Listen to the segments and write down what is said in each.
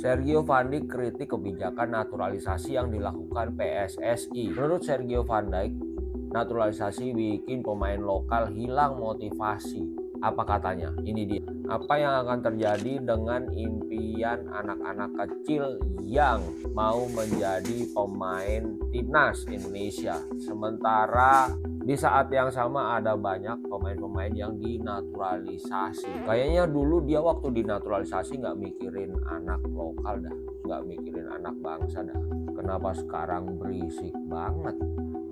Sergio Van Dijk kritik kebijakan naturalisasi yang dilakukan PSSI. Menurut Sergio Van Dijk, naturalisasi bikin pemain lokal hilang motivasi. Apa katanya? Ini dia. Apa yang akan terjadi dengan impian anak-anak kecil yang mau menjadi pemain timnas Indonesia? Sementara di saat yang sama ada banyak pemain-pemain yang dinaturalisasi. Kayaknya dulu dia waktu dinaturalisasi nggak mikirin anak lokal dah, nggak mikirin anak bangsa dah. Kenapa sekarang berisik banget?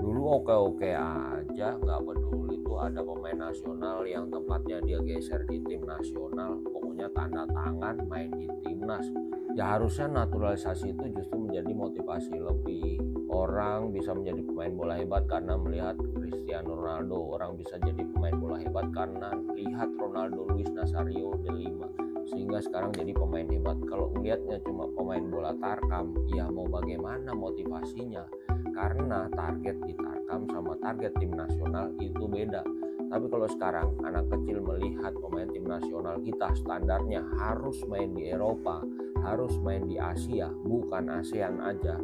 Dulu oke-oke aja, nggak peduli tuh ada pemain nasional yang tempatnya dia geser di tim nasional, pokoknya tanda tangan main di timnas. Ya harusnya naturalisasi itu justru menjadi motivasi lebih. Orang bisa menjadi pemain bola hebat karena melihat Cristiano Ronaldo. Orang bisa jadi pemain bola hebat karena lihat Ronaldo Luis Nazario de Lima, sehingga sekarang jadi pemain hebat. Kalau melihatnya cuma pemain bola tarkam, ya mau bagaimana motivasinya? Karena target di tarkam sama target tim nasional itu beda. Tapi kalau sekarang anak kecil melihat pemain tim nasional kita standarnya harus main di Eropa, harus main di Asia, bukan ASEAN aja,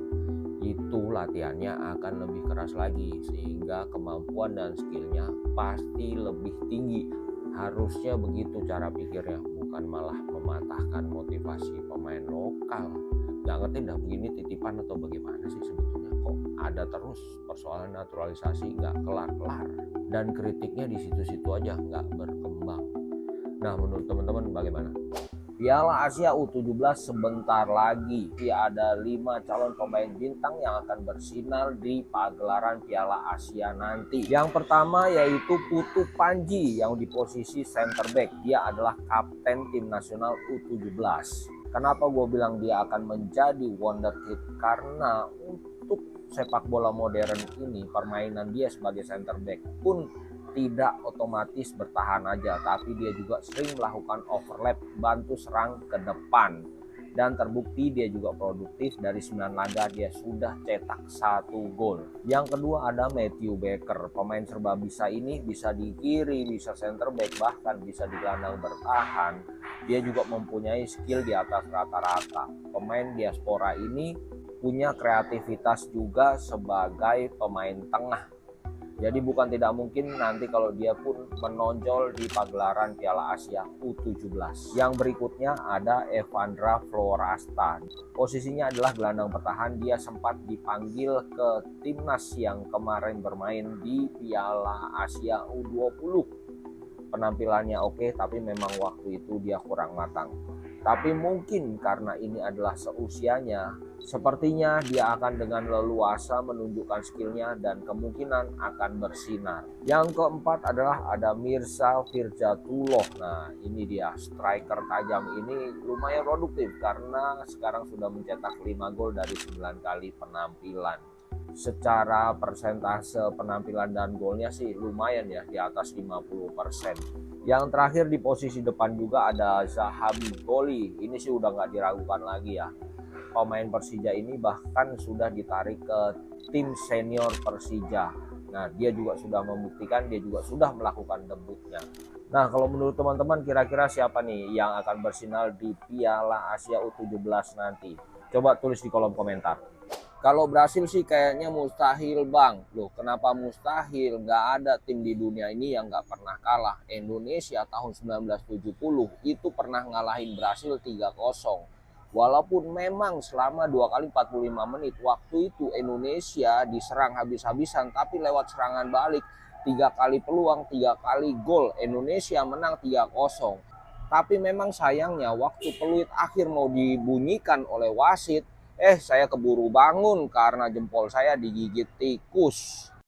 itu latihannya akan lebih keras lagi, sehingga kemampuan dan skillnya pasti lebih tinggi. Harusnya begitu cara pikirnya, bukan malah mematahkan motivasi pemain lokal. Gak ngerti dah, begini titipan atau bagaimana sih sebetulnya, kok ada terus persoalan naturalisasi gak kelar-kelar, dan kritiknya di situ-situ aja gak berkembang. Nah, menurut teman-teman bagaimana? Piala Asia U17 sebentar lagi. Ada 5 calon pemain bintang yang akan bersinar di pagelaran Piala Asia nanti. Yang pertama yaitu Putu Panji yang di posisi center back. Dia adalah kapten tim nasional U17. Kenapa gue bilang dia akan menjadi wonderkid? Karena untuk sepak bola modern ini, permainan dia sebagai center back pun tidak otomatis bertahan aja, tapi dia juga sering melakukan overlap, bantu serang ke depan, dan terbukti dia juga produktif. Dari 9 laga dia sudah cetak 1 gol. Yang kedua ada Matthew Baker, pemain serba bisa ini, bisa di kiri, bisa center back, bahkan bisa di gelandang bertahan. Dia juga mempunyai skill di atas rata-rata. Pemain diaspora ini punya kreativitas juga sebagai pemain tengah. Jadi bukan tidak mungkin nanti kalau dia pun menonjol di pagelaran Piala Asia U17. Yang berikutnya ada Evandra Florasta. Posisinya adalah gelandang bertahan. Dia sempat dipanggil ke timnas yang kemarin bermain di Piala Asia U20. Penampilannya oke, tapi memang waktu itu dia kurang matang. Tapi mungkin karena ini adalah seusianya, sepertinya dia akan dengan leluasa menunjukkan skillnya dan kemungkinan akan bersinar. Yang keempat adalah ada Mirza Firzatullah. Nah, ini dia striker tajam ini lumayan produktif karena sekarang sudah mencetak 5 gol dari 9 kali penampilan. Secara persentase penampilan dan golnya sih lumayan ya, di atas 50%. Yang terakhir di posisi depan juga ada Zahabi Goli. Ini sih udah nggak diragukan lagi ya. Pemain Persija ini bahkan sudah ditarik ke tim senior Persija. Nah, dia juga sudah membuktikan, dia juga sudah melakukan debutnya. Nah, kalau menurut teman-teman kira-kira siapa nih yang akan bersinar di Piala Asia U17 nanti? Coba tulis di kolom komentar. Kalau Brasil sih kayaknya mustahil bang. Loh, kenapa mustahil? Nggak ada tim di dunia ini yang nggak pernah kalah. Indonesia tahun 1970 itu pernah ngalahin Brasil 3-0. Walaupun memang selama 2 kali 45 menit waktu itu Indonesia diserang habis-habisan, tapi lewat serangan balik 3 kali peluang, 3 kali gol, Indonesia menang 3-0. Tapi memang sayangnya waktu peluit akhir mau dibunyikan oleh wasit, saya keburu bangun karena jempol saya digigit tikus.